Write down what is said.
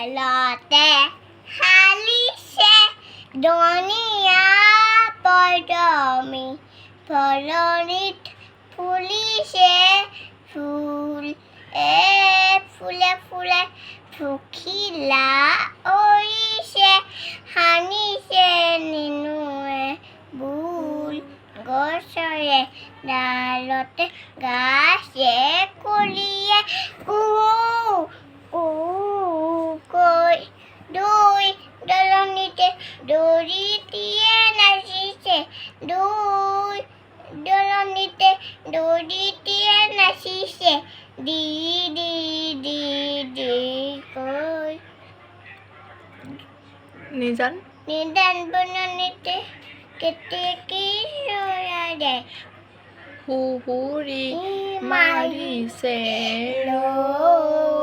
খেলতে হালিছে ধনিয়া পদমি ফলনিত ফুলিছে ফুল ফুলে ফুলে পখিলা উৰিছে সানিছে নিনুৱে বুল গছৰে ডালতে গাছে কলিয়ে কৈ দুই দলনিতে দৰিটিয়ে নাচিছে দুই দলনিতে দৰিটিয়ে নাচিছে দি দি দি দি কৈ নিজান বননিতে কেতেকী চৰাইয়ে সুহুৰি মাৰিছে লো